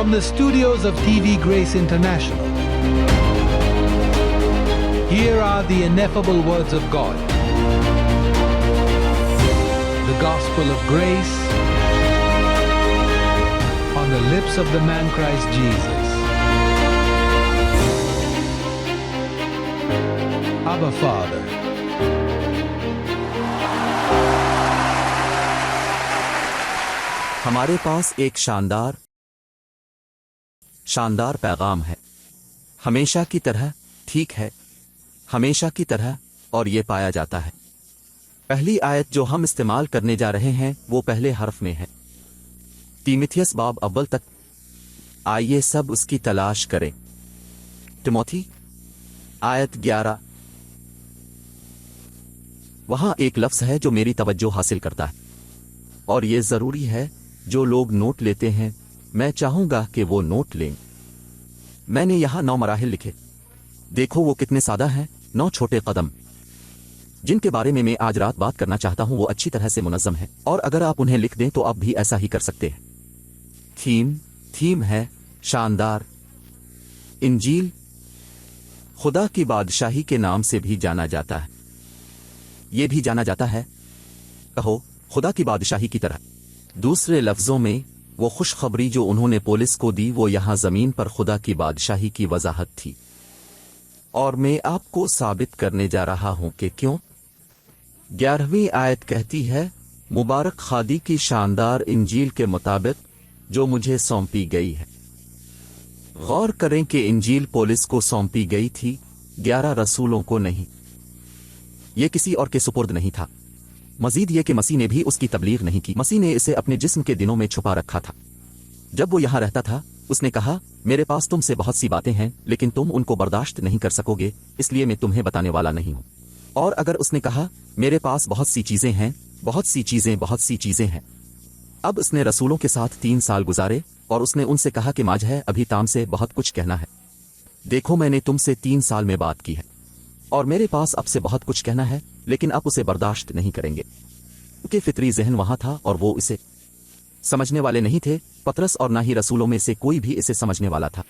From the studios of TV Grace International, here are the ineffable words of God. The gospel of grace on the lips of the man Christ Jesus. Abba Father. ہمارے پاس ایک شاندار پیغام ہے، ہمیشہ کی طرح، ٹھیک ہے، ہمیشہ کی طرح، اور یہ پایا جاتا ہے۔ پہلی آیت جو ہم استعمال کرنے جا رہے ہیں وہ پہلے حرف میں ہے، تیموتھیوس باب اول تک۔ آئیے سب اس کی تلاش کریں۔ تیموتھی آیت 11۔ وہاں ایک لفظ ہے جو میری توجہ حاصل کرتا ہے، اور یہ ضروری ہے جو لوگ نوٹ لیتے ہیں، میں چاہوں گا کہ وہ نوٹ لیں۔ میں نے یہاں 9 مراحل لکھے، دیکھو وہ کتنے سادہ ہیں، 9 چھوٹے قدم جن کے بارے میں آج رات بات کرنا چاہتا ہوں، وہ اچھی طرح سے منظم ہے، اور اگر آپ انہیں لکھ دیں تو آپ بھی ایسا ہی کر سکتے ہیں۔ تھیم ہے شاندار۔ انجیل خدا کی بادشاہی کے نام سے بھی جانا جاتا ہے، یہ بھی جانا جاتا ہے، کہو خدا کی بادشاہی کی طرح۔ دوسرے لفظوں میں وہ خوشخبری جو انہوں نے پولس کو دی وہ یہاں زمین پر خدا کی بادشاہی کی وضاحت تھی، اور میں آپ کو ثابت کرنے جا رہا ہوں کہ کیوں۔ 11ویں آیت کہتی ہے، مبارک خادی کی شاندار انجیل کے مطابق جو مجھے سونپی گئی ہے۔ غور کریں کہ انجیل پولس کو سونپی گئی تھی، 11 رسولوں کو نہیں۔ یہ کسی اور کے سپرد نہیں تھا۔ مزید یہ کہ مسیح نے بھی اس کی تبلیغ نہیں کی، مسیح نے اسے اپنے جسم کے دنوں میں چھپا رکھا تھا۔ جب وہ یہاں رہتا تھا اس نے کہا، میرے پاس تم سے بہت سی باتیں ہیں لیکن تم ان کو برداشت نہیں کر سکو گے، اس لیے میں تمہیں بتانے والا نہیں ہوں۔ اور اگر اس نے کہا، میرے پاس بہت سی چیزیں ہیں، بہت سی چیزیں ہیں۔ اب اس نے رسولوں کے ساتھ 3 سال گزارے اور اس نے ان سے کہا کہ ماج ہے ابھی تام سے بہت کچھ کہنا ہے۔ دیکھو میں نے تم سے 3 سال میں بات کی ہے اور میرے پاس اب سے بہت کچھ کہنا ہے، لیکن آپ اسے برداشت نہیں کریں گے، کیونکہ فطری ذہن وہاں تھا اور وہ اسے سمجھنے والے نہیں تھے، پطرس اور نہ ہی رسولوں میں سے کوئی بھی اسے سمجھنے والا تھا۔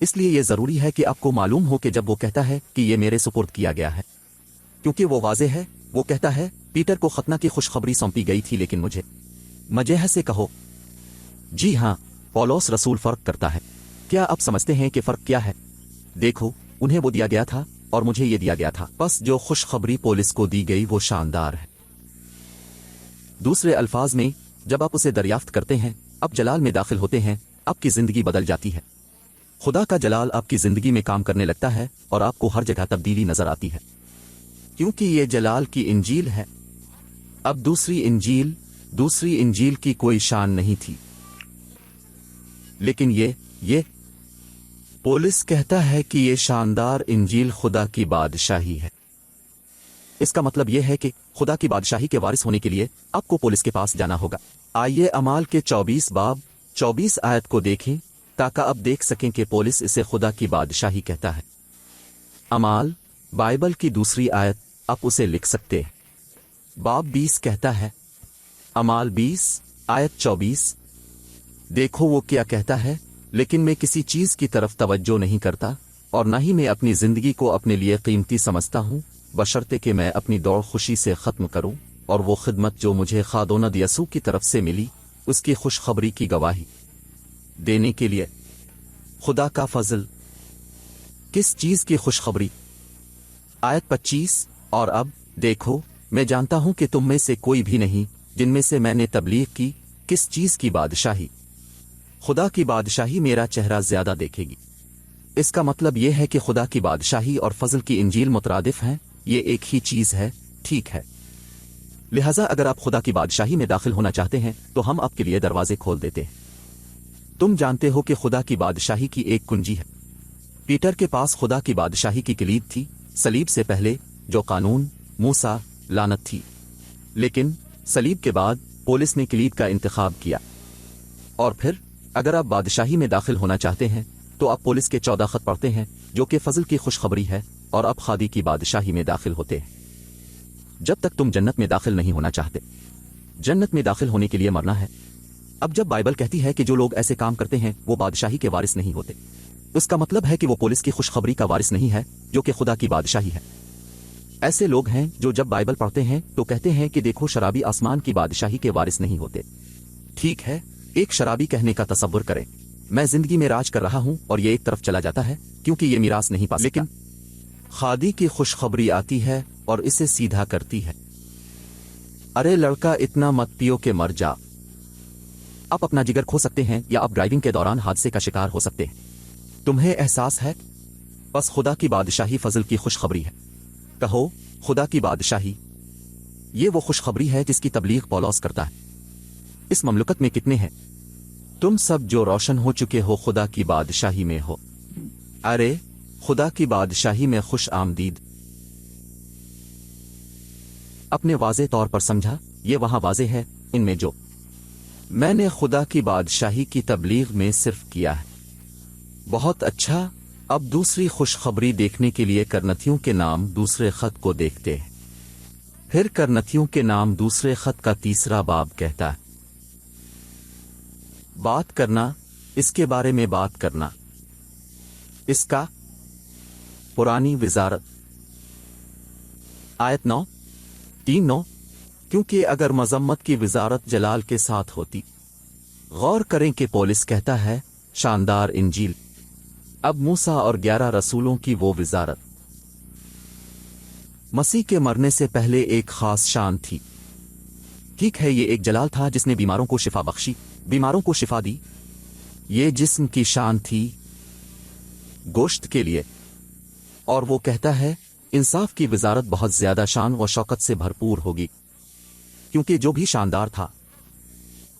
اس لیے یہ ضروری ہے کہ آپ کو معلوم ہو کہ جب وہ کہتا ہے کہ یہ میرے سپرد کیا گیا ہے، کیونکہ وہ واضح ہے، وہ کہتا ہے پیٹر کو ختنہ کی خوشخبری سونپی گئی تھی لیکن مجھے سے کہو۔ جی ہاں، پولس رسول فرق کرتا ہے۔ کیا آپ سمجھتے ہیں کہ فرق کیا ہے؟ دیکھو انہیں وہ دیا گیا تھا اور مجھے یہ دیا گیا تھا، بس جو خوشخبری پولس کو دی گئی وہ شاندار ہے۔ دوسرے الفاظ میں جب آپ اسے دریافت کرتے ہیں، آپ جلال میں داخل ہوتے ہیں، آپ کی زندگی بدل جاتی ہے۔ خدا کا جلال آپ کی زندگی میں کام کرنے لگتا ہے اور آپ کو ہر جگہ تبدیلی نظر آتی ہے، کیونکہ یہ جلال کی انجیل ہے۔ اب دوسری انجیل کی کوئی شان نہیں تھی، لیکن یہ پولس کہتا ہے کہ یہ شاندار انجیل خدا کی بادشاہی ہے۔ اس کا مطلب یہ ہے کہ خدا کی بادشاہی کے وارث ہونے کے لیے آپ کو پولس کے پاس جانا ہوگا۔ آئیے اعمال کے 24 باب 24 آیت کو دیکھیں تاکہ آپ دیکھ سکیں کہ پولس اسے خدا کی بادشاہی کہتا ہے۔ اعمال بائبل کی دوسری آیت آپ اسے لکھ سکتے ہیں۔ باب 20 کہتا ہے، اعمال 20 آیت 24، دیکھو وہ کیا کہتا ہے، لیکن میں کسی چیز کی طرف توجہ نہیں کرتا اور نہ ہی میں اپنی زندگی کو اپنے لیے قیمتی سمجھتا ہوں، بشرطے کہ میں اپنی دوڑ خوشی سے ختم کروں اور وہ خدمت جو مجھے خادوند یسوع کی طرف سے ملی اس کی خوشخبری کی گواہی دینے کے لیے۔ خدا کا فضل، کس چیز کی خوشخبری؟ آیت 25، اور اب دیکھو میں جانتا ہوں کہ تم میں سے کوئی بھی نہیں جن میں سے میں نے تبلیغ کی، کس چیز کی بادشاہی؟ خدا کی بادشاہی میرا چہرہ زیادہ دیکھے گی۔ اس کا مطلب یہ ہے کہ خدا کی بادشاہی اور فضل کی انجیل مترادف ہیں، یہ ایک ہی چیز ہے، ٹھیک ہے؟ لہٰذا اگر آپ خدا کی بادشاہی میں داخل ہونا چاہتے ہیں تو ہم آپ کے لیے دروازے کھول دیتے ہیں۔ تم جانتے ہو کہ خدا کی بادشاہی کی ایک کنجی ہے۔ پیٹر کے پاس خدا کی بادشاہی کی کلید تھی، صلیب سے پہلے جو قانون، موسیٰ، لعنت تھی، لیکن صلیب کے بعد پولس نے کلید کا انتخاب کیا۔ اور پھر اگر آپ بادشاہی میں داخل ہونا چاہتے ہیں تو آپ پولس کے 14 خط پڑھتے ہیں جو کہ فضل کی خوشخبری ہے، اور آپ خادی کی بادشاہی میں داخل ہوتے ہیں۔ جب تک تم جنت میں داخل نہیں ہونا چاہتے، جنت میں داخل ہونے کے لیے مرنا ہے۔ اب جب بائبل کہتی ہے کہ جو لوگ ایسے کام کرتے ہیں وہ بادشاہی کے وارث نہیں ہوتے، اس کا مطلب ہے کہ وہ پولیس کی خوشخبری کا وارث نہیں ہے جو کہ خدا کی بادشاہی ہے۔ ایسے لوگ ہیں جو جب بائبل پڑھتے ہیں تو کہتے ہیں کہ دیکھو شرابی آسمان کی بادشاہی کے وارث نہیں ہوتے۔ ٹھیک ہے، ایک شرابی کہنے کا تصور کریں، میں زندگی میں راج کر رہا ہوں اور یہ ایک طرف چلا جاتا ہے کیونکہ یہ میراث نہیں پا سکتا، لیکن خادی کی خوشخبری آتی ہے اور اسے سیدھا کرتی ہے، ارے لڑکا اتنا مت پیو کہ مر جا۔ آپ اپنا جگر کھو سکتے ہیں یا آپ ڈرائیونگ کے دوران حادثے کا شکار ہو سکتے ہیں۔ تمہیں احساس ہے؟ بس خدا کی بادشاہی فضل کی خوشخبری ہے۔ کہو خدا کی بادشاہی، یہ وہ خوشخبری ہے جس کی تبلیغ پولس کرتا ہے۔ اس مملکت میں کتنے ہیں تم سب جو روشن ہو چکے ہو خدا کی بادشاہی میں ہو؟ ارے خدا کی بادشاہی میں خوش آمدید۔ اپنے واضح طور پر سمجھا، یہ وہاں واضح ہے ان میں جو میں نے خدا کی بادشاہی کی تبلیغ میں صرف کیا ہے۔ بہت اچھا، اب دوسری خوشخبری دیکھنے کے لیے کرنتھیوں کے نام دوسرے خط کو دیکھتے ہیں۔ پھر کرنتھیوں کے نام دوسرے خط کا 3 باب کہتا ہے بات کرنا، اس کے بارے میں بات کرنا، اس کا پرانی وزارت۔ آیت 9 3:9 کیونکہ اگر مذمت کی وزارت جلال کے ساتھ ہوتی، غور کریں کہ پولس کہتا ہے شاندار انجیل، اب موسیٰ اور 11 رسولوں کی وہ وزارت مسیح کے مرنے سے پہلے ایک خاص شان تھی۔ ٹھیک ہے، یہ ایک جلال تھا جس نے بیماروں کو شفا بخشی، بیماروں کو شفا دی۔ یہ جسم کی شان تھی گوشت کے لیے، اور وہ کہتا ہے انصاف کی وزارت بہت زیادہ شان و شوکت سے بھرپور ہوگی، کیونکہ جو بھی شاندار تھا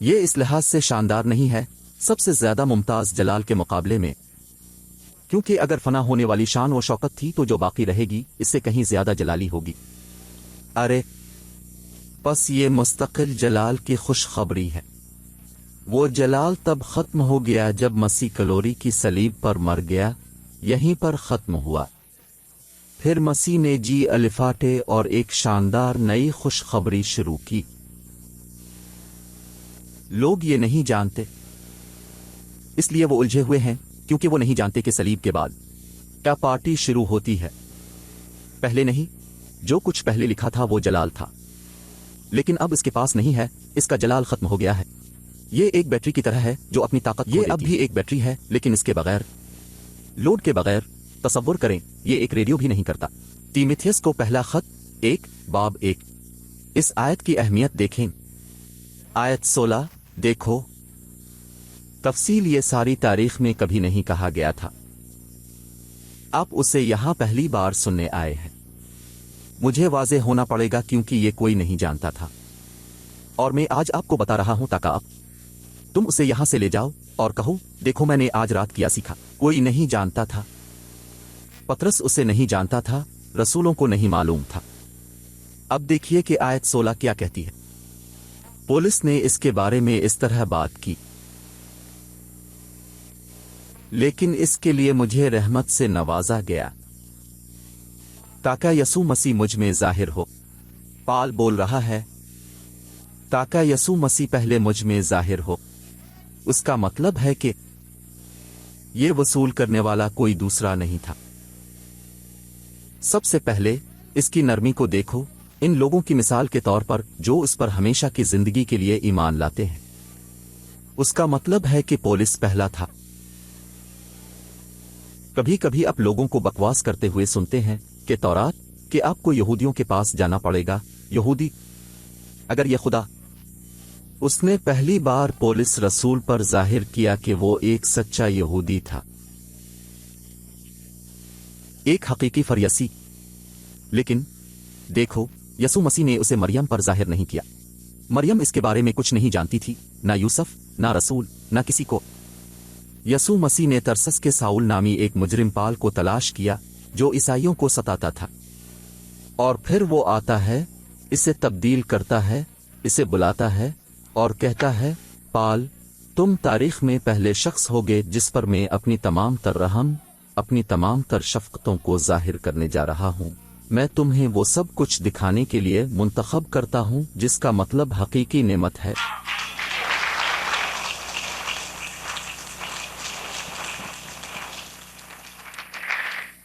یہ اس لحاظ سے شاندار نہیں ہے سب سے زیادہ ممتاز جلال کے مقابلے میں، کیونکہ اگر فنا ہونے والی شان و شوکت تھی تو جو باقی رہے گی اس سے کہیں زیادہ جلالی ہوگی۔ ارے پس یہ مستقل جلال کی خوشخبری ہے۔ وہ جلال تب ختم ہو گیا جب مسیح کلوری کی صلیب پر مر گیا، یہیں پر ختم ہوا۔ پھر مسیح نے جی الفاٹے اور ایک شاندار نئی خوشخبری شروع کی۔ لوگ یہ نہیں جانتے، اس لیے وہ الجھے ہوئے ہیں، کیونکہ وہ نہیں جانتے کہ صلیب کے بعد کیا پارٹی شروع ہوتی ہے۔ پہلے نہیں، جو کچھ پہلے لکھا تھا وہ جلال تھا، لیکن اب اس کے پاس نہیں ہے، اس کا جلال ختم ہو گیا ہے۔ یہ ایک بیٹری کی طرح ہے جو اپنی طاقت یہ اب بھی ایک بیٹری ہے، لیکن اس کے بغیر، لوڈ کے بغیر۔ تصور کریں یہ ایک ریڈیو بھی نہیں کرتا۔ تیموتھیوس کو پہلا خط 1 باب 1۔ اس آیت کی اہمیت دیکھیں۔ آیت 16 دیکھو، تفصیل یہ ساری تاریخ میں کبھی نہیں کہا گیا تھا، آپ اسے یہاں پہلی بار سننے آئے ہیں۔ مجھے واضح ہونا پڑے گا کیونکہ یہ کوئی نہیں جانتا تھا، اور میں آج آپ کو بتا رہا ہوں تاکہ آپ تم اسے یہاں سے لے جاؤ اور کہو دیکھو میں نے آج رات کیا سیکھا۔ کوئی نہیں جانتا تھا، پطرس اسے نہیں جانتا تھا، رسولوں کو نہیں معلوم تھا۔ اب دیکھیے کہ آیت 16 کیا کہتی ہے۔ پولس نے اس کے بارے میں اس طرح بات کی، لیکن اس کے لیے مجھے رحمت سے نوازا گیا تاکہ یسوع مسیح مجھ میں ظاہر ہو۔ پال بول رہا ہے تاکہ یسوع مسیح پہلے مجھ میں ظاہر ہو۔ اس کا مطلب ہے کہ یہ وصول کرنے والا کوئی دوسرا نہیں تھا۔ سب سے پہلے اس کی نرمی کو دیکھو، ان لوگوں کی مثال کے طور پر جو اس پر ہمیشہ کی زندگی کے لیے ایمان لاتے ہیں۔ اس کا مطلب ہے کہ پولس پہلا تھا۔ کبھی کبھی آپ لوگوں کو بکواس کرتے ہوئے سنتے ہیں کہ تورات کہ آپ کو یہودیوں کے پاس جانا پڑے گا۔ یہودی، اگر یہ خدا اس نے پہلی بار پولس رسول پر ظاہر کیا کہ وہ ایک سچا یہودی تھا، ایک حقیقی فریسی، لیکن دیکھو یسوع مسیح نے اسے مریم پر ظاہر نہیں کیا۔ مریم اس کے بارے میں کچھ نہیں جانتی تھی، نہ یوسف، نہ رسول، نہ کسی کو۔ یسوع مسیح نے ترسس کے ساؤل نامی ایک مجرم پال کو تلاش کیا جو عیسائیوں کو ستاتا تھا، اور پھر وہ آتا ہے، اسے تبدیل کرتا ہے، اسے بلاتا ہے اور کہتا ہے پال، تم تاریخ میں پہلے شخص ہوگے جس پر میں اپنی تمام تر رحم، اپنی تمام تر شفقتوں کو ظاہر کرنے جا رہا ہوں۔ میں تمہیں وہ سب کچھ دکھانے کے لیے منتخب کرتا ہوں جس کا مطلب حقیقی نعمت ہے۔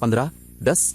15:10।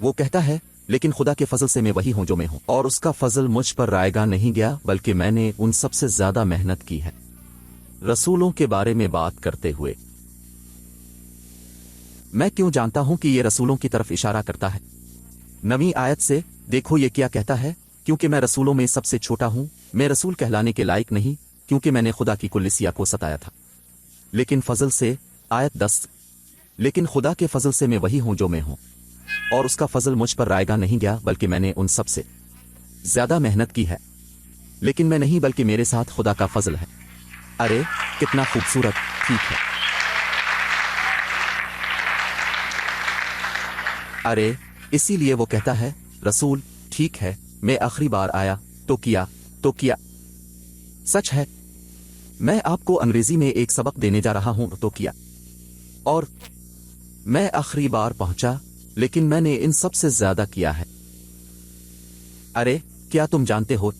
وہ کہتا ہے لیکن خدا کے فضل سے میں وہی ہوں جو میں ہوں، اور اس کا فضل مجھ پر رائگاں نہیں گیا بلکہ میں نے ان سب سے زیادہ محنت کی ہے۔ رسولوں کے بارے میں بات کرتے ہوئے میں کیوں جانتا ہوں کہ یہ رسولوں کی طرف اشارہ کرتا ہے؟ 9ویں آیت سے دیکھو یہ کیا کہتا ہے، کیونکہ میں رسولوں میں سب سے چھوٹا ہوں، میں رسول کہلانے کے لائق نہیں کیونکہ میں نے خدا کی کلیسیا کو ستایا تھا، لیکن فضل سے آیت 10 لیکن خدا کے فضل سے میں وہی ہوں جو میں ہوں، اور اس کا فضل مجھ پر رائگاں نہیں گیا بلکہ میں نے ان سب سے زیادہ محنت کی ہے، لیکن میں نہیں بلکہ میرے ساتھ خدا کا فضل ہے۔ ارے کتنا خوبصورت، ٹھیک ہے۔ ارے اسی لیے وہ کہتا ہے رسول ٹھیک ہے، میں آخری بار آیا تو کیا سچ ہے، میں آپ کو انگریزی میں ایک سبق دینے جا رہا ہوں تو کیا، اور میں آخری بار پہنچا لیکن میں نے ان سب سے زیادہ کیا ہے۔ ارے کیا تم جانتے ہو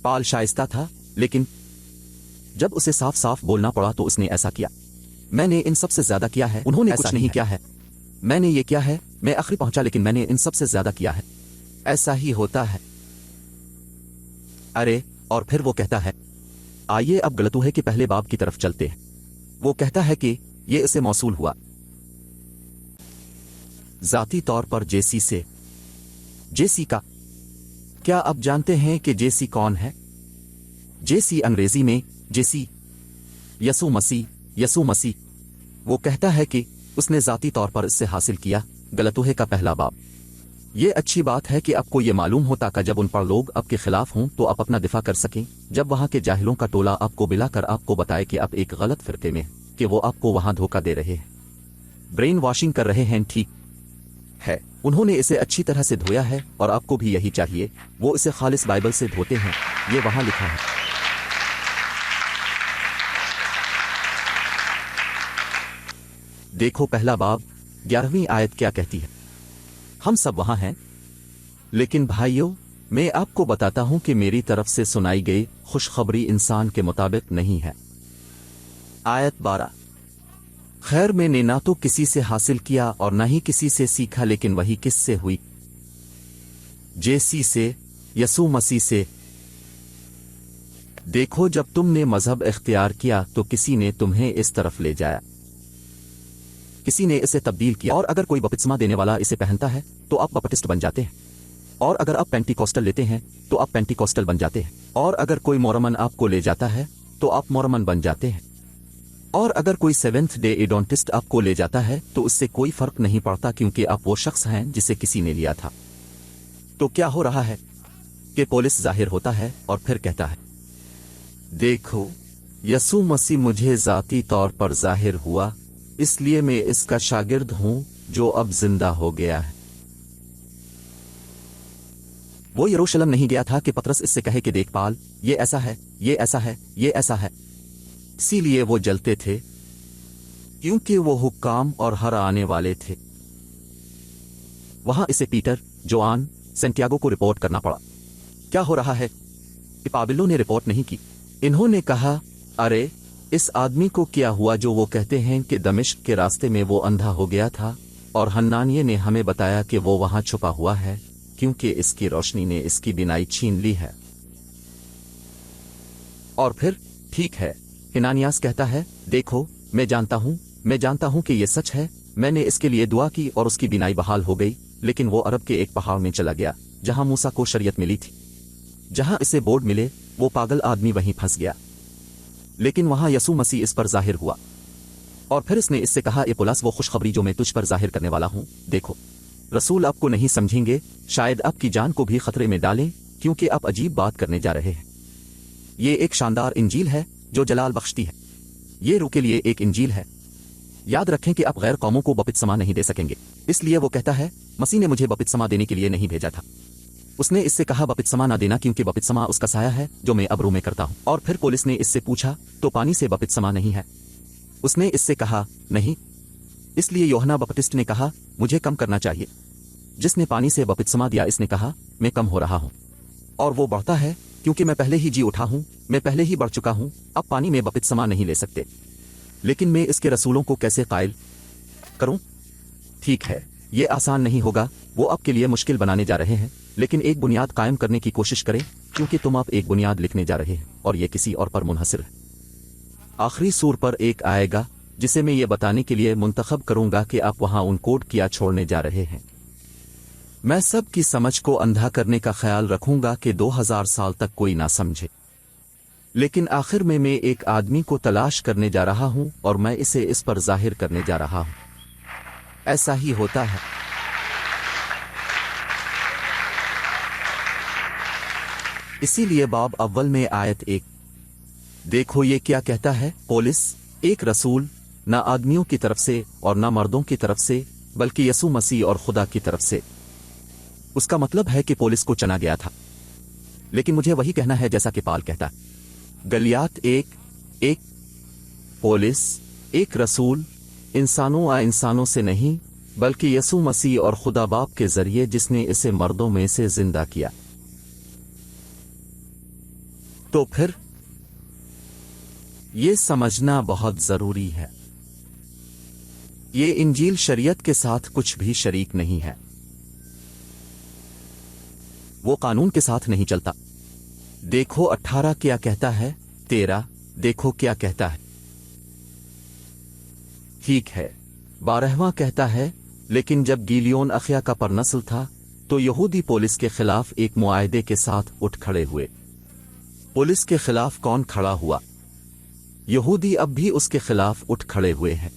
پال شائستہ تھا لیکن جب اسے صاف صاف بولنا پڑا تو اس نے ایسا کیا، میں نے ان سب سے زیادہ کیا ہے، انہوں نے کچھ نہیں کیا ہے، میں نے یہ کیا ہے، میں آخری پہنچا لیکن میں نے ان سب سے زیادہ کیا ہے، ایسا ہی ہوتا ہے۔ ارے اور پھر وہ کہتا ہے آئیے اب غلطوہے کے پہلے باب کی طرف چلتے ہیں۔ وہ کہتا ہے کہ یہ اسے موصول ہوا ذاتی طور پر جیسی سے، جیسی کا۔ کیا آپ جانتے ہیں کہ جیسی کون ہے؟ جیسی انگریزی میں جیسی یسوع مسیح۔ وہ کہتا ہے کہ اس نے ذاتی طور پر اس سے حاصل کیا غلطوہے کا پہلا باب۔ یہ اچھی بات ہے کہ آپ کو یہ معلوم ہو تاکہ جب ان پر لوگ آپ کے خلاف ہوں تو آپ اپنا دفاع کر سکیں، جب وہاں کے جاہلوں کا ٹولہ آپ کو بلا کر آپ کو بتائے کہ آپ ایک غلط فرقے میں کہ وہ آپ کو وہاں دھوکہ دے رہے ہیں، برین واشنگ کر رہے ہیں۔ ٹھیک ہے، انہوں نے اسے اچھی طرح سے دھویا ہے اور آپ کو بھی یہی چاہیے، وہ اسے خالص بائبل سے دھوتے ہیں، یہ وہاں لکھا ہے۔ دیکھو پہلا باب 11ویں آیت کیا کہتی ہے، ہم سب وہاں ہیں، لیکن بھائیوں میں آپ کو بتاتا ہوں کہ میری طرف سے سنائی گئی خوشخبری انسان کے مطابق نہیں ہے۔ آیت 12 خیر میں نے نہ تو کسی سے حاصل کیا اور نہ ہی کسی سے سیکھا، لیکن وہی کس سے ہوئی؟ جیسی سے، یسوع مسیح سے۔ دیکھو جب تم نے مذہب اختیار کیا تو کسی نے تمہیں اس طرف لے جایا، کسی نے اسے تبدیل کیا، اور اگر کوئی بپتسمہ دینے والا اسے پہنتا ہے تو آپ بپٹسٹ بن جاتے ہیں، اور اگر آپ پینٹیکوسٹل لیتے ہیں تو آپ پینٹیکوسٹل بن جاتے ہیں، اور اگر کوئی مورمن آپ کو لے جاتا ہے تو آپ مورمن بن جاتے ہیں، اور اگر کوئی سیونتھ ڈے ایڈونٹسٹ آپ کو لے جاتا ہے تو اس سے کوئی فرق نہیں پڑتا کیونکہ آپ وہ شخص ہیں جسے کسی نے لیا تھا۔ تو کیا ہو رہا ہے کہ پولس ظاہر ہوتا ہے اور پھر کہتا ہے دیکھو یسوع مسیح مجھے ذاتی طور پر ظاہر ہوا، اس لیے میں اس کا شاگرد ہوں جو اب زندہ ہو گیا ہے۔ وہ یروشلم نہیں گیا تھا کہ پطرس اس سے کہے کہ دیکھ پال، یہ ایسا ہے، یہ ایسا ہے، یہ ایسا ہے۔ اسی لیے وہ جلتے تھے کیونکہ وہ حکام اور ہر آنے والے تھے۔ وہاں اسے پیٹر، جوان، سینٹیاگو کو رپورٹ کرنا پڑا۔ کیا ہو رہا ہے کہ پابلوں نے رپورٹ نہیں کی، انہوں نے کہا ارے اس آدمی کو کیا ہوا جو وہ کہتے ہیں کہ دمشق کے راستے میں وہ اندھا ہو گیا تھا، اور حنانیہ نے ہمیں بتایا کہ وہ وہاں چھپا ہوا ہے کیونکہ اس کی روشنی نے اس کی بینائی چھین لی ہے۔ اور پھر ٹھیک ہے، حنانیاس کہتا ہے دیکھو میں جانتا ہوں کہ یہ سچ ہے، میں نے اس کے لیے دعا کی اور اس کی بینائی بحال ہو گئی، لیکن وہ عرب کے ایک پہاڑ میں چلا گیا جہاں موسیٰ کو شریعت ملی تھی، جہاں اسے بورڈ ملے، وہ پاگل آدمی وہیں پھنس گیا، لیکن وہاں یسوع مسیح اس پر ظاہر ہوا، اور پھر اس نے اس سے کہا اے پولس وہ خوشخبری جو میں تجھ پر ظاہر کرنے والا ہوں، دیکھو رسول آپ کو نہیں سمجھیں گے، شاید آپ کی جان کو بھی خطرے میں ڈالیں کیونکہ آپ عجیب بات کرنے جا رہے ہیں۔ یہ ایک شاندار انجیل ہے جو جلال بخشتی ہے، یہ روح کے لیے ایک انجیل ہے۔ یاد رکھیں کہ آپ غیر قوموں کو بپتسمہ نہیں دے سکیں گے، اس لیے وہ کہتا ہے مسیح نے مجھے بپتسمہ دینے کے لیے نہیں بھیجا تھا، اس نے اس سے کہا بپتسمہ نہ دینا کیونکہ بپتسمہ اس کا سایہ ہے جو میں اب روح میں کرتا ہوں۔ اور پھر پولس نے اس سے پوچھا تو پانی سے بپتسمہ نہیں ہے؟ اس نے اس سے کہا نہیں، اس لیے یوحنا بپتسٹ نے کہا مجھے کم کرنا چاہیے، جس نے پانی سے بپتسمہ دیا اس نے کہا میں کم ہو رہا ہوں، اور وہ بڑھتا ہے کیونکہ میں پہلے ہی جی اٹھا ہوں، میں پہلے ہی بڑھ چکا ہوں، اب پانی میں بپتسمہ نہیں لے سکتے، لیکن میں اس کے رسولوں کو کیسے قائل کروں؟ ٹھیک ہے، یہ آسان نہیں ہوگا، وہ آپ کے لیے مشکل بنانے جا رہے ہیں، لیکن ایک بنیاد قائم کرنے کی کوشش کریں، کیونکہ تم آپ ایک بنیاد لکھنے جا رہے ہیں اور یہ کسی اور پر منحصر ہے۔ آخری سور پر ایک آئے گا جسے میں یہ بتانے کے لیے منتخب کروں گا کہ آپ وہاں ان کوڈ کیا چھوڑنے جا رہے ہیں۔ میں سب کی سمجھ کو اندھا کرنے کا خیال رکھوں گا کہ 2000 سال تک کوئی نہ سمجھے، لیکن آخر میں ایک آدمی کو تلاش کرنے جا رہا ہوں اور میں اسے اس پر ظاہر کرنے جا رہا ہوں۔ ایسا ہی ہوتا ہے۔ اسی لیے باب اول میں آیت 1 دیکھو یہ کیا کہتا ہے، پولس ایک رسول نہ آدمیوں کی طرف سے اور نہ مردوں کی طرف سے بلکہ یسوع مسیح اور خدا کی طرف سے۔ اس کا مطلب ہے کہ پولس کو چنا گیا تھا، لیکن مجھے وہی کہنا ہے جیسا کہ پال کہتا ہے۔ گلیات 1:1 پولس ایک رسول انسانوں سے نہیں بلکہ یسوع مسیح اور خدا باپ کے ذریعے جس نے اسے مردوں میں سے زندہ کیا۔ تو پھر یہ سمجھنا بہت ضروری ہے، یہ انجیل شریعت کے ساتھ کچھ بھی شریک نہیں ہے، وہ قانون کے ساتھ نہیں چلتا۔ دیکھو 18 کیا کہتا ہے، 13 دیکھو کیا کہتا ہے۔ ٹھیک ہے، 12واں کہتا ہے، لیکن جب گیلیون اخیا کا پرنسل تھا تو یہودی پولس کے خلاف ایک معاہدے کے ساتھ اٹھ کھڑے ہوئے۔ پولس کے خلاف کون کھڑا ہوا؟ یہودی اب بھی اس کے خلاف اٹھ کھڑے ہوئے ہیں۔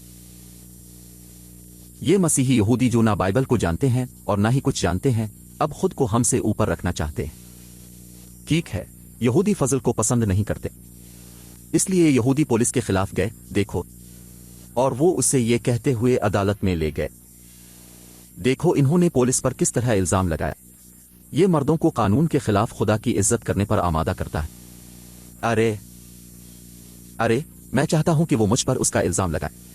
یہ مسیحی یہودی جو نہ بائبل کو جانتے ہیں اور نہ ہی کچھ جانتے ہیں، اب خود کو ہم سے اوپر رکھنا چاہتے ہیں۔ ٹھیک ہے، یہودی فضل کو پسند نہیں کرتے، اس لیے یہودی پولس کے خلاف گئے، دیکھو، اور وہ اسے یہ کہتے ہوئے عدالت میں لے گئے۔ دیکھو انہوں نے پولس پر کس طرح الزام لگایا۔ یہ مردوں کو قانون کے خلاف خدا کی عزت کرنے پر آمادہ کرتا ہے۔ ارے میں چاہتا ہوں کہ وہ مجھ پر اس کا الزام لگائے۔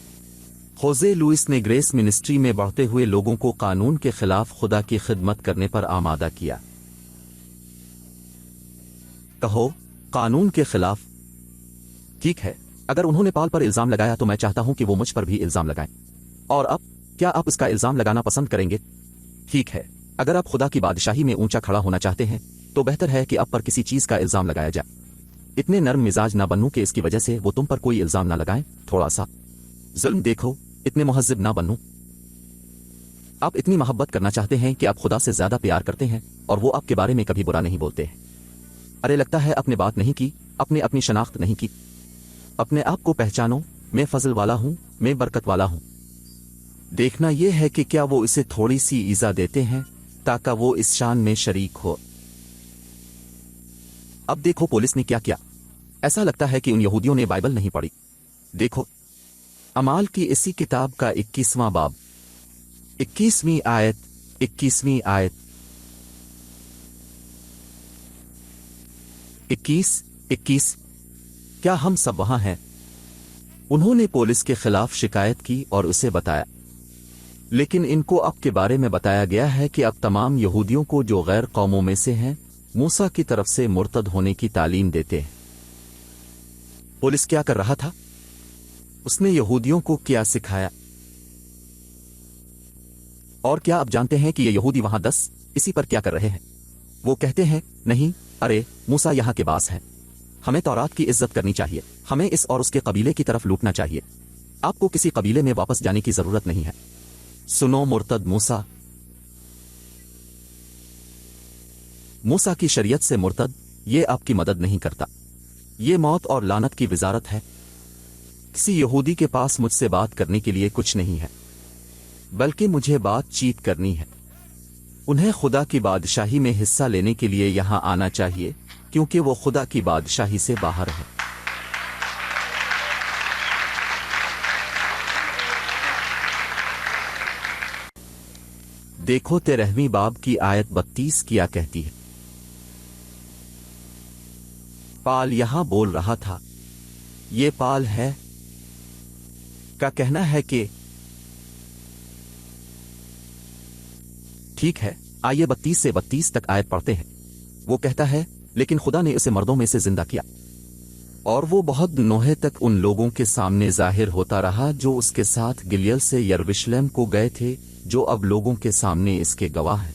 خوزے لوئس نے گریس منسٹری میں بڑھتے ہوئے لوگوں کو قانون کے خلاف خدا کی خدمت کرنے پر آمادہ کیا۔ کہو قانون کے خلاف۔ ٹھیک ہے، اگر انہوں نے پال پر الزام لگایا تو میں چاہتا ہوں کہ وہ مجھ پر بھی الزام لگائیں۔ اور اب کیا آپ اس کا الزام لگانا پسند کریں گے؟ ٹھیک ہے، اگر آپ خدا کی بادشاہی میں اونچا کھڑا ہونا چاہتے ہیں تو بہتر ہے کہ آپ پر کسی چیز کا الزام لگایا جائے۔ اتنے نرم مزاج نہ بنو کہ اس کی وجہ سے وہ تم پر کوئی الزام نہ لگائیں۔ تھوڑا سا ظلم دیکھو، اتنے مہذب نہ بنو۔ آپ اتنی محبت کرنا چاہتے ہیں کہ آپ خدا سے زیادہ پیار کرتے ہیں اور وہ آپ کے بارے میں کبھی برا نہیں بولتے ہیں۔ ارے لگتا ہے اپنے بات نہیں کی، اپنی شناخت نہیں کی۔ اپنے آپ کو پہچانو، میں فضل والا ہوں، میں برکت والا ہوں۔ دیکھنا یہ ہے کہ کیا وہ اسے تھوڑی سی ایزا دیتے ہیں تاکہ وہ اس شان میں شریک ہو۔ اب دیکھو پولس نے کیا کیا۔ ایسا لگتا ہے کہ ان یہودیوں نے بائبل نہیں پڑھی۔ دیکھو اعمال کی اسی کتاب کا 21واں باب 21ویں آیت 21 کیا ہم سب وہاں ہیں؟ انہوں نے پولس کے خلاف شکایت کی اور اسے بتایا، لیکن ان کو اب کے بارے میں بتایا گیا ہے کہ اب تمام یہودیوں کو جو غیر قوموں میں سے ہیں موسیٰ کی طرف سے مرتد ہونے کی تعلیم دیتے ہیں۔ پولس کیا کر رہا تھا؟ اس نے یہودیوں کو کیا سکھایا؟ اور کیا آپ جانتے ہیں کہ یہ یہودی وہاں 10 اسی پر کیا کر رہے ہیں؟ وہ کہتے ہیں نہیں، ارے موسیٰ یہاں کے باس ہے، ہمیں تورات کی عزت کرنی چاہیے، ہمیں اس اور اس کے قبیلے کی طرف لوٹنا چاہیے، آپ کو کسی قبیلے میں واپس جانے کی ضرورت نہیں ہے۔ سنو مرتد موسیٰ کی شریعت سے مرتد، یہ آپ کی مدد نہیں کرتا، یہ موت اور لعنت کی وزارت ہے۔ کسی یہودی کے پاس مجھ سے بات کرنے کے لیے کچھ نہیں ہے، بلکہ مجھے بات چیت کرنی ہے۔ انہیں خدا کی بادشاہی میں حصہ لینے کے لیے یہاں آنا چاہیے، کیونکہ وہ خدا کی بادشاہی سے باہر ہے۔ دیکھو 13ویں باب کی آیت 32 کیا کہتی ہے۔ پال یہاں بول رہا تھا، یہ پال ہے کا کہنا ہے کہ ٹھیک ہے، آئیے 32 سے 32 تک آیت پڑھتے ہیں۔ وہ کہتا ہے، لیکن خدا نے اسے مردوں میں سے زندہ کیا۔ اور وہ بہت نوحے تک ان لوگوں کے سامنے ظاہر ہوتا رہا جو اس کے ساتھ گلیل سے یروشلم کو گئے تھے، جو اب لوگوں کے سامنے اس کے گواہ ہیں۔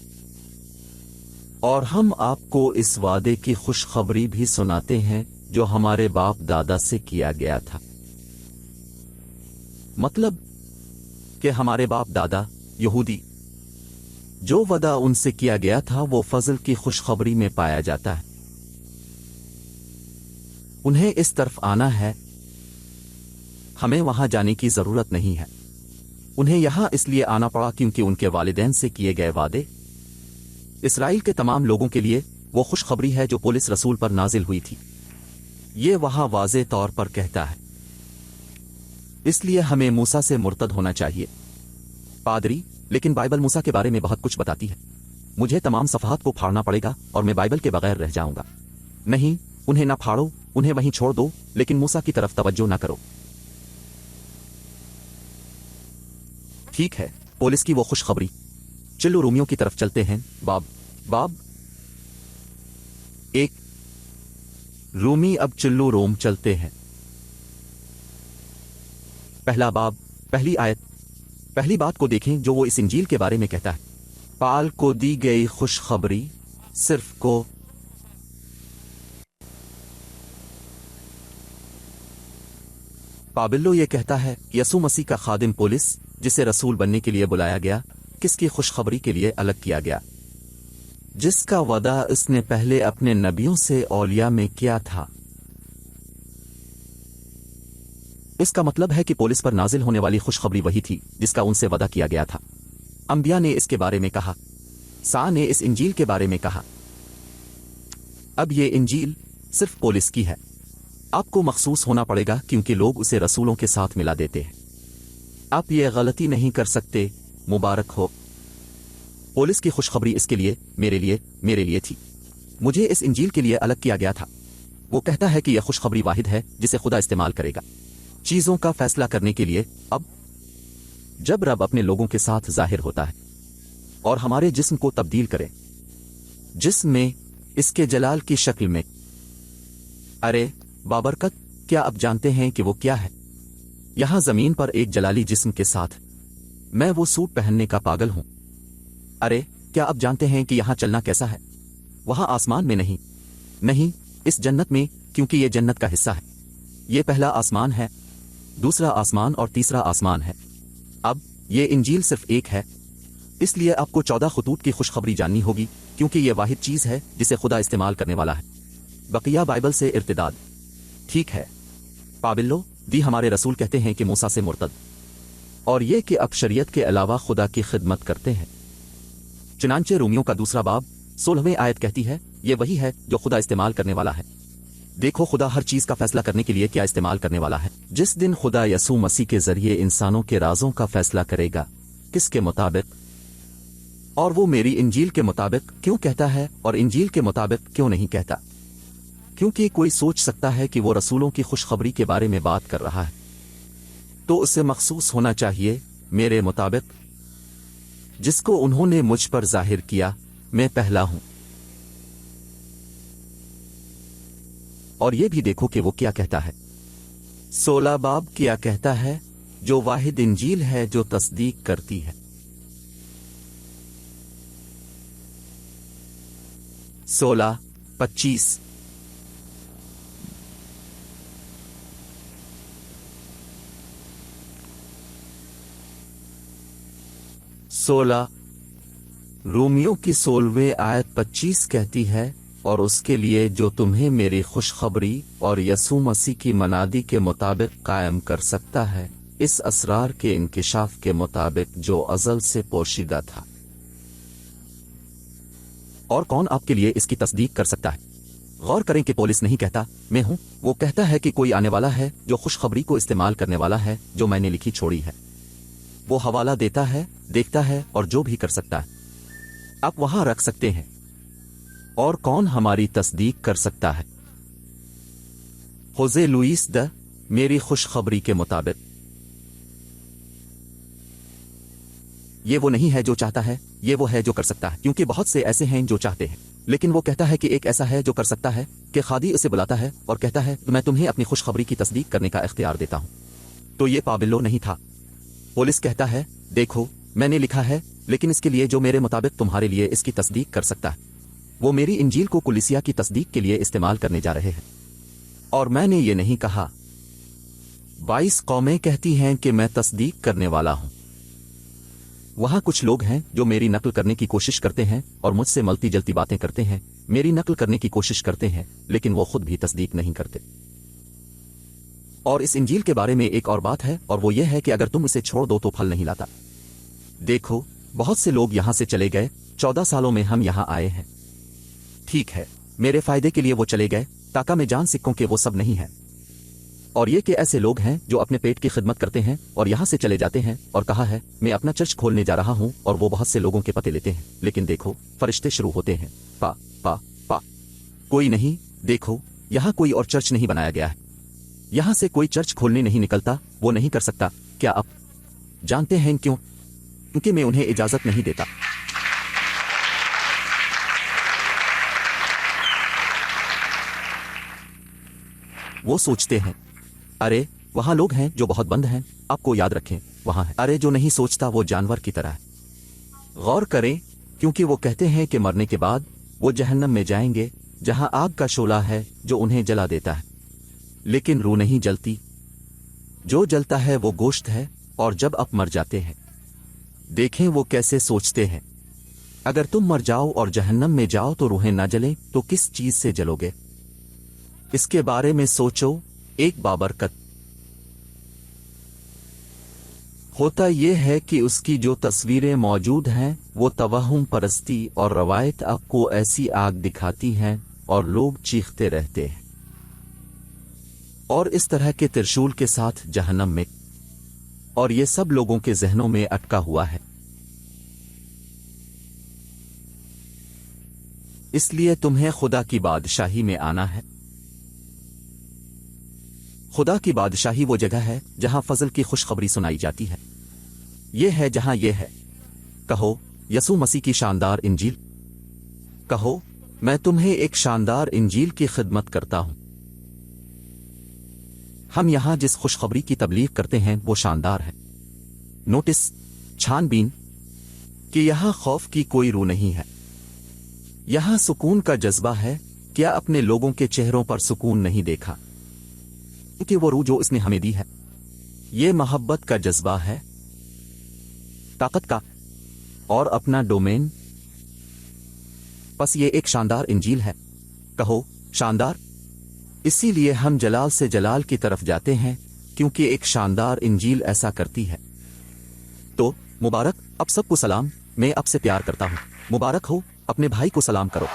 اور ہم آپ کو اس وعدے کی خوشخبری بھی سناتے ہیں جو ہمارے باپ دادا سے کیا گیا تھا۔ مطلب کہ ہمارے باپ دادا یہودی، جو وعدہ ان سے کیا گیا تھا وہ فضل کی خوشخبری میں پایا جاتا ہے۔ انہیں اس طرف آنا ہے، ہمیں وہاں جانے کی ضرورت نہیں ہے۔ انہیں یہاں اس لیے آنا پڑا کیونکہ ان کے والدین سے کیے گئے وعدے اسرائیل کے تمام لوگوں کے لیے وہ خوشخبری ہے جو پولس رسول پر نازل ہوئی تھی۔ یہ وہاں واضح طور پر کہتا ہے، اس لیے ہمیں موسیٰ سے مرتد ہونا چاہیے۔ پادری، لیکن بائبل موسیٰ کے بارے میں بہت کچھ بتاتی ہے۔ مجھے تمام صفحات کو پھاڑنا پڑے گا اور میں بائبل کے بغیر رہ جاؤں گا۔ نہیں، انہیں نہ پھاڑو، انہیں وہیں چھوڑ دو، لیکن موسیٰ کی طرف توجہ نہ کرو۔ ٹھیک ہے، پولس کی وہ خوشخبری۔ چلو رومیوں کی طرف چلتے ہیں۔ باب 1 رومی۔ اب چلو روم چلتے ہیں۔ پہلا باب، پہلی آیت، پہلی بات کو دیکھیں جو وہ اس انجیل کے بارے میں کہتا ہے۔ پال کو دی گئی خوشخبری صرف کو پابلو یہ کہتا ہے، یسوع مسیح کا خادم پولس، جسے رسول بننے کے لیے بلایا گیا، کس کی خوشخبری کے لیے الگ کیا گیا، جس کا وعدہ اس نے پہلے اپنے نبیوں سے اولیاء میں کیا تھا۔ اس کا مطلب ہے کہ پولس پر نازل ہونے والی خوشخبری وہی تھی جس کا ان سے وعدہ کیا گیا تھا۔ انبیاء نے اس کے بارے میں کہا، سا نے اس انجیل کے بارے میں کہا۔ اب یہ انجیل صرف پولس کی ہے۔ آپ کو مخصوص ہونا پڑے گا کیونکہ لوگ اسے رسولوں کے ساتھ ملا دیتے ہیں۔ آپ یہ غلطی نہیں کر سکتے، مبارک ہو۔ پولس کی خوشخبری اس کے لیے، میرے لیے تھی۔ مجھے اس انجیل کے لیے الگ کیا گیا تھا۔ وہ کہتا ہے کہ یہ خوشخبری واحد ہے جسے خدا استعمال کرے گا چیزوں کا فیصلہ کرنے کے لیے، اب جب رب اپنے لوگوں کے ساتھ ظاہر ہوتا ہے اور ہمارے جسم کو تبدیل کرے، جسم میں اس کے جلال کی شکل میں۔ ارے بابرکت، کیا آپ جانتے ہیں کہ وہ کیا ہے؟ یہاں زمین پر ایک جلالی جسم کے ساتھ میں وہ سوٹ پہننے کا پاگل ہوں۔ ارے کیا آپ جانتے ہیں کہ یہاں چلنا کیسا ہے؟ وہاں آسمان میں نہیں، اس جنت میں، کیونکہ یہ جنت کا حصہ ہے۔ یہ پہلا آسمان ہے، دوسرا آسمان اور تیسرا آسمان ہے۔ اب یہ انجیل صرف ایک ہے، اس لیے آپ کو 14 خطوط کی خوشخبری جاننی ہوگی کیونکہ یہ واحد چیز ہے جسے خدا استعمال کرنے والا ہے۔ بقیہ بائبل سے ارتداد، ٹھیک ہے۔ پابلو دی ہمارے رسول کہتے ہیں کہ موسیٰ سے مرتد، اور یہ کہ اب شریعت کے علاوہ خدا کی خدمت کرتے ہیں۔ چنانچہ رومیوں کا دوسرا باب 16ویں آیت کہتی ہے، یہ وہی ہے جو خدا استعمال کرنے والا ہے۔ دیکھو خدا ہر چیز کا فیصلہ کرنے کے لیے کیا استعمال کرنے والا ہے۔ جس دن خدا یسوع مسیح کے ذریعے انسانوں کے رازوں کا فیصلہ کرے گا، کس کے مطابق؟ اور وہ میری انجیل کے مطابق کیوں کہتا ہے اور انجیل کے مطابق کیوں نہیں کہتا؟ کیونکہ کوئی سوچ سکتا ہے کہ وہ رسولوں کی خوشخبری کے بارے میں بات کر رہا ہے، تو اسے مخصوص ہونا چاہیے میرے مطابق، جس کو انہوں نے مجھ پر ظاہر کیا، میں پہلا ہوں۔ اور یہ بھی دیکھو کہ وہ کیا کہتا ہے۔ 16 باب کیا کہتا ہے، جو واحد انجیل ہے جو تصدیق کرتی ہے۔ 16:25 16 رومیوں کی 16ویں آیت 25 کہتی ہے، اور اس کے لیے جو تمہیں میری خوشخبری اور یسوع مسیح کی منادی کے مطابق قائم کر سکتا ہے، اس اسرار کے انکشاف کے مطابق جو ازل سے پوشیدہ تھا۔ اور کون آپ کے لیے اس کی تصدیق کر سکتا ہے؟ غور کریں کہ پولس نہیں کہتا میں ہوں، وہ کہتا ہے کہ کوئی آنے والا ہے جو خوشخبری کو استعمال کرنے والا ہے جو میں نے لکھی چھوڑی ہے۔ وہ حوالہ دیتا ہے، دیکھتا ہے اور جو بھی کر سکتا ہے آپ وہاں رکھ سکتے ہیں۔ اور کون ہماری تصدیق کر سکتا ہے؟ ہوزے لوئیس د میری خوشخبری کے مطابق۔ یہ وہ نہیں ہے جو چاہتا ہے، یہ وہ ہے جو کر سکتا ہے، کیونکہ بہت سے ایسے ہیں جو چاہتے ہیں لیکن وہ کہتا ہے کہ ایک ایسا ہے جو کر سکتا ہے کہ خادی اسے بلاتا ہے اور کہتا ہے میں تمہیں اپنی خوشخبری کی تصدیق کرنے کا اختیار دیتا ہوں۔ تو یہ پابلو نہیں تھا۔ پولیس کہتا ہے دیکھو میں نے لکھا ہے، لیکن اس کے لیے جو میرے مطابق تمہارے لیے اس کی تصدیق کر سکتا ہے وہ میری انجیل کو کلیسیا کی تصدیق کے لیے استعمال کرنے جا رہے ہیں، اور میں نے یہ نہیں کہا۔ 22 قومیں کہتی ہیں کہ میں تصدیق کرنے والا ہوں۔ وہاں کچھ لوگ ہیں جو میری نقل کرنے کی کوشش کرتے ہیں اور مجھ سے ملتی جلتی باتیں کرتے ہیں، میری نقل کرنے کی کوشش کرتے ہیں، لیکن وہ خود بھی تصدیق نہیں کرتے۔ اور اس انجیل کے بارے میں ایک اور بات ہے، اور وہ یہ ہے کہ اگر تم اسے چھوڑ دو تو پھل نہیں لاتا۔ دیکھو بہت سے لوگ یہاں سے چلے گئے، 14 سالوں میں ہم یہاں آئے ہیں۔ ٹھیک ہے، میرے فائدے کے لیے وہ چلے گئے تاکہ میں جان سکوں کہ وہ سب نہیں ہیں۔ اور یہ کہ ایسے لوگ ہیں جو اپنے پیٹ کی خدمت کرتے ہیں اور یہاں سے چلے جاتے ہیں اور کہا ہے میں اپنا چرچ کھولنے جا رہا ہوں، اور وہ بہت سے لوگوں کے پتے لیتے ہیں، لیکن دیکھو فرشتے شروع ہوتے ہیں پا پا پا، کوئی نہیں۔ دیکھو یہاں کوئی اور چرچ نہیں بنایا گیا ہے، یہاں سے کوئی چرچ کھولنے نہیں نکلتا، وہ نہیں کر سکتا۔ کیا آپ جانتے ہیں کیوں؟ کیونکہ میں انہیں اجازت نہیں دیتا۔ وہ سوچتے ہیں ارے وہاں لوگ ہیں جو بہت بند ہیں، آپ کو یاد رکھیں وہاں ہے۔ ارے جو نہیں سوچتا وہ جانور کی طرح ہے۔ غور کریں، کیونکہ وہ کہتے ہیں کہ مرنے کے بعد وہ جہنم میں جائیں گے جہاں آگ کا شعلہ ہے جو انہیں جلا دیتا ہے، لیکن روح نہیں جلتی۔ جو جلتا ہے وہ گوشت ہے، اور جب آپ مر جاتے ہیں دیکھیں وہ کیسے سوچتے ہیں۔ اگر تم مر جاؤ اور جہنم میں جاؤ تو روحیں نہ جلیں تو کس چیز سے جلو گے؟ اس کے بارے میں سوچو۔ ایک بابرکت ہوتا یہ ہے کہ اس کی جو تصویریں موجود ہیں وہ توہم پرستی اور روایت آپ کو ایسی آگ دکھاتی ہیں اور لوگ چیختے رہتے ہیں، اور اس طرح کے ترشول کے ساتھ جہنم میں، اور یہ سب لوگوں کے ذہنوں میں اٹکا ہوا ہے۔ اس لیے تمہیں خدا کی بادشاہی میں آنا ہے۔ خدا کی بادشاہی وہ جگہ ہے جہاں فضل کی خوشخبری سنائی جاتی ہے۔ یہ ہے جہاں یہ ہے۔ کہو یسوع مسیح کی شاندار انجیل۔ کہو میں تمہیں ایک شاندار انجیل کی خدمت کرتا ہوں۔ ہم یہاں جس خوشخبری کی تبلیغ کرتے ہیں وہ شاندار ہے۔ نوٹس، چھان بین، کہ یہاں خوف کی کوئی روح نہیں ہے، یہاں سکون کا جذبہ ہے۔ کیا اپنے لوگوں کے چہروں پر سکون نہیں دیکھا؟ کہ وہ روح جو اس نے ہمیں دی ہے، یہ محبت کا جذبہ ہے، طاقت کا، اور اپنا ڈومین۔ بس یہ ایک شاندار انجیل ہے۔ کہو شاندار۔ اسی لیے ہم جلال سے جلال کی طرف جاتے ہیں، کیونکہ ایک شاندار انجیل ایسا کرتی ہے۔ تو مبارک، اب سب کو سلام، میں اب سے پیار کرتا ہوں۔ مبارک ہو، اپنے بھائی کو سلام کرو۔